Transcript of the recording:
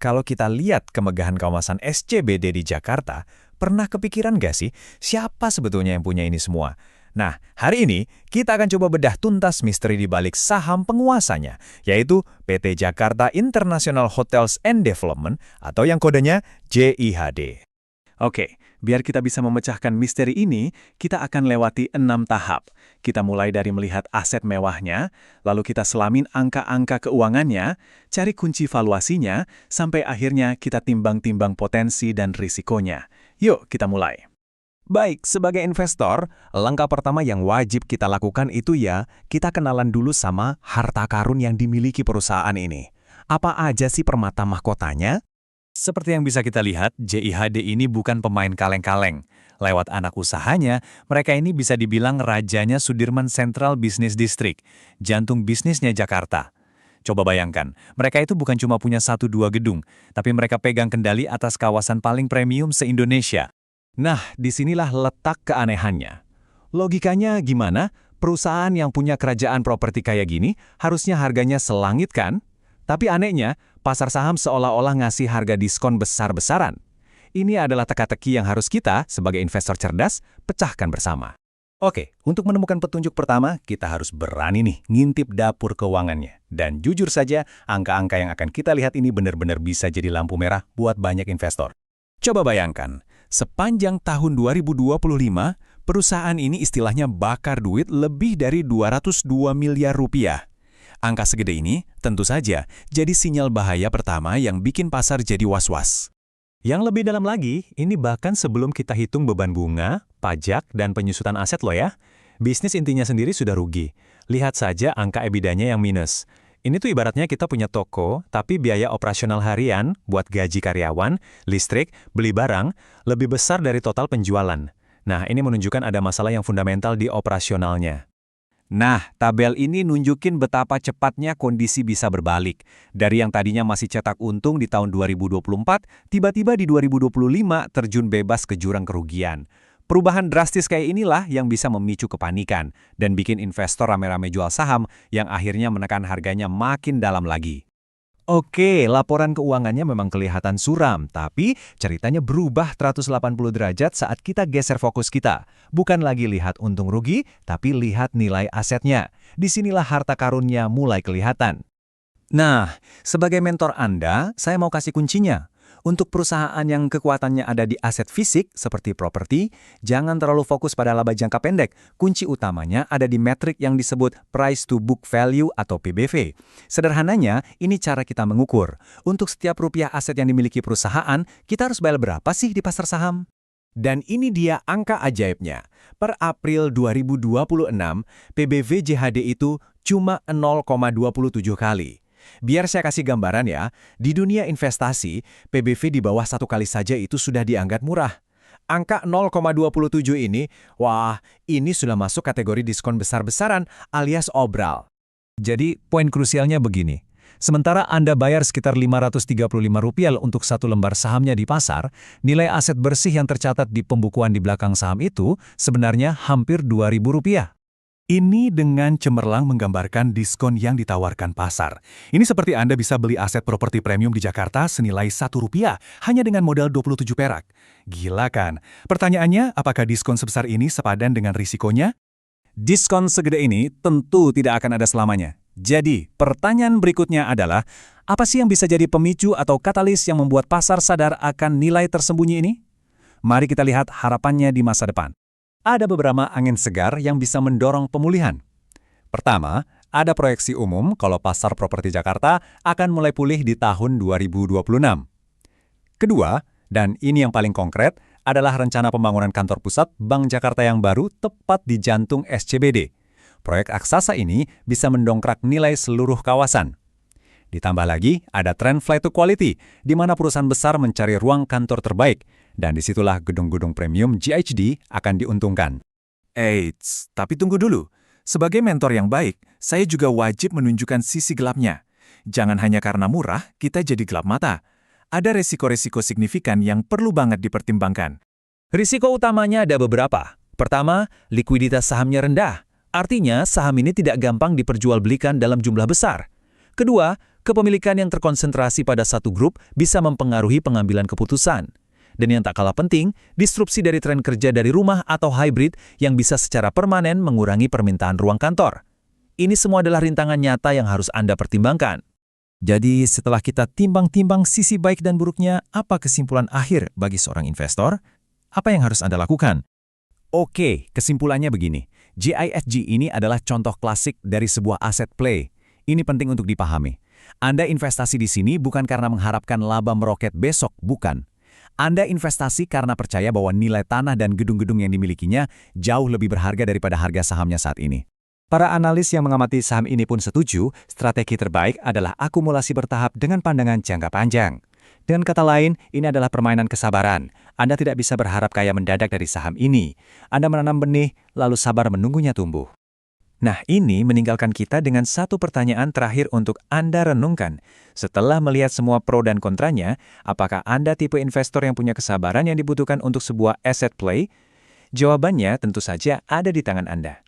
kalau kita lihat kemegahan kawasan SCBD di Jakarta, pernah kepikiran gak sih siapa sebetulnya yang punya ini semua? Nah, hari ini kita akan coba bedah tuntas misteri di balik saham penguasanya, yaitu PT Jakarta International Hotels and Development atau yang kodenya JIHD. Oke, biar kita bisa memecahkan misteri ini, kita akan lewati 6 tahap. Kita mulai dari melihat aset mewahnya, lalu kita selamin angka-angka keuangannya, cari kunci valuasinya, sampai akhirnya kita timbang-timbang potensi dan risikonya. Yuk, kita mulai. Baik, sebagai investor, langkah pertama yang wajib kita lakukan itu kita kenalan dulu sama harta karun yang dimiliki perusahaan ini. Apa aja sih permata mahkotanya? Seperti yang bisa kita lihat, JIHD ini bukan pemain kaleng-kaleng. Lewat anak usahanya, mereka ini bisa dibilang rajanya Sudirman Central Business District, jantung bisnisnya Jakarta. Coba bayangkan, mereka itu bukan cuma punya 1-2 gedung, tapi mereka pegang kendali atas kawasan paling premium se-Indonesia. Nah, disinilah letak keanehannya. Logikanya gimana? Perusahaan yang punya kerajaan properti kayak gini, harusnya harganya selangit kan? Tapi anehnya, pasar saham seolah-olah ngasih harga diskon besar-besaran. Ini adalah teka-teki yang harus kita, sebagai investor cerdas, pecahkan bersama. Oke, untuk menemukan petunjuk pertama, kita harus berani nih ngintip dapur keuangannya. Dan jujur saja, angka-angka yang akan kita lihat ini benar-benar bisa jadi lampu merah buat banyak investor. Coba bayangkan, sepanjang tahun 2025, perusahaan ini istilahnya bakar duit lebih dari 202 miliar rupiah. Angka segede ini, tentu saja, jadi sinyal bahaya pertama yang bikin pasar jadi was-was. Yang lebih dalam lagi, ini bahkan sebelum kita hitung beban bunga, pajak, dan penyusutan aset loh ya. Bisnis intinya sendiri sudah rugi. Lihat saja angka EBITDA-nya yang minus. Ini tuh ibaratnya kita punya toko, tapi biaya operasional harian buat gaji karyawan, listrik, beli barang, lebih besar dari total penjualan. Nah, ini menunjukkan ada masalah yang fundamental di operasionalnya. Nah, tabel ini nunjukin betapa cepatnya kondisi bisa berbalik. Dari yang tadinya masih cetak untung di tahun 2024, tiba-tiba di 2025 terjun bebas ke jurang kerugian. Perubahan drastis kayak inilah yang bisa memicu kepanikan dan bikin investor rame-rame jual saham yang akhirnya menekan harganya makin dalam lagi. Oke, laporan keuangannya memang kelihatan suram, tapi ceritanya berubah 180 derajat saat kita geser fokus kita. Bukan lagi lihat untung rugi, tapi lihat nilai asetnya. Disinilah harta karunnya mulai kelihatan. Nah, sebagai mentor Anda, saya mau kasih kuncinya. Untuk perusahaan yang kekuatannya ada di aset fisik, seperti properti, jangan terlalu fokus pada laba jangka pendek. Kunci utamanya ada di metrik yang disebut Price to Book Value atau PBV. Sederhananya, ini cara kita mengukur. Untuk setiap rupiah aset yang dimiliki perusahaan, kita harus bayar berapa sih di pasar saham? Dan ini dia angka ajaibnya. Per April 2026, PBV JHD itu cuma 0,27 kali. Biar saya kasih gambaran ya, di dunia investasi, PBV di bawah 1 kali saja itu sudah dianggap murah. Angka 0,27 ini, wah, ini sudah masuk kategori diskon besar-besaran alias obral. Jadi, poin krusialnya begini. Sementara Anda bayar sekitar Rp535 untuk 1 lembar sahamnya di pasar, nilai aset bersih yang tercatat di pembukuan di belakang saham itu sebenarnya hampir Rp2.000. Ini dengan cemerlang menggambarkan diskon yang ditawarkan pasar. Ini seperti Anda bisa beli aset properti premium di Jakarta senilai Rp1 hanya dengan modal 27 perak. Gila kan? Pertanyaannya, apakah diskon sebesar ini sepadan dengan risikonya? Diskon segede ini tentu tidak akan ada selamanya. Jadi, pertanyaan berikutnya adalah, apa sih yang bisa jadi pemicu atau katalis yang membuat pasar sadar akan nilai tersembunyi ini? Mari kita lihat harapannya di masa depan. Ada beberapa angin segar yang bisa mendorong pemulihan. Pertama, ada proyeksi umum kalau pasar properti Jakarta akan mulai pulih di tahun 2026. Kedua, dan ini yang paling konkret, adalah rencana pembangunan kantor pusat Bank Jakarta yang baru tepat di jantung SCBD. Proyek aksasa ini bisa mendongkrak nilai seluruh kawasan. Ditambah lagi, ada tren flight to quality, di mana perusahaan besar mencari ruang kantor terbaik, dan disitulah gedung-gedung premium GHD akan diuntungkan. Eits, tapi tunggu dulu. Sebagai mentor yang baik, saya juga wajib menunjukkan sisi gelapnya. Jangan hanya karena murah, kita jadi gelap mata. Ada resiko-resiko signifikan yang perlu banget dipertimbangkan. Risiko utamanya ada beberapa. Pertama, likuiditas sahamnya rendah. Artinya, saham ini tidak gampang diperjualbelikan dalam jumlah besar. Kedua, Kepemilikan yang terkonsentrasi pada satu grup bisa mempengaruhi pengambilan keputusan. Dan yang tak kalah penting, disrupsi dari tren kerja dari rumah atau hybrid yang bisa secara permanen mengurangi permintaan ruang kantor. Ini semua adalah rintangan nyata yang harus Anda pertimbangkan. Jadi, setelah kita timbang-timbang sisi baik dan buruknya, apa kesimpulan akhir bagi seorang investor? Apa yang harus Anda lakukan? Oke, kesimpulannya begini. GIFG ini adalah contoh klasik dari sebuah aset play. Ini penting untuk dipahami. Anda investasi di sini bukan karena mengharapkan laba meroket besok, bukan. Anda investasi karena percaya bahwa nilai tanah dan gedung-gedung yang dimilikinya jauh lebih berharga daripada harga sahamnya saat ini. Para analis yang mengamati saham ini pun setuju, strategi terbaik adalah akumulasi bertahap dengan pandangan jangka panjang. Dengan kata lain, ini adalah permainan kesabaran. Anda tidak bisa berharap kaya mendadak dari saham ini. Anda menanam benih, lalu sabar menunggunya tumbuh. Nah, ini meninggalkan kita dengan satu pertanyaan terakhir untuk Anda renungkan. Setelah melihat semua pro dan kontranya, apakah Anda tipe investor yang punya kesabaran yang dibutuhkan untuk sebuah asset play? Jawabannya tentu saja ada di tangan Anda.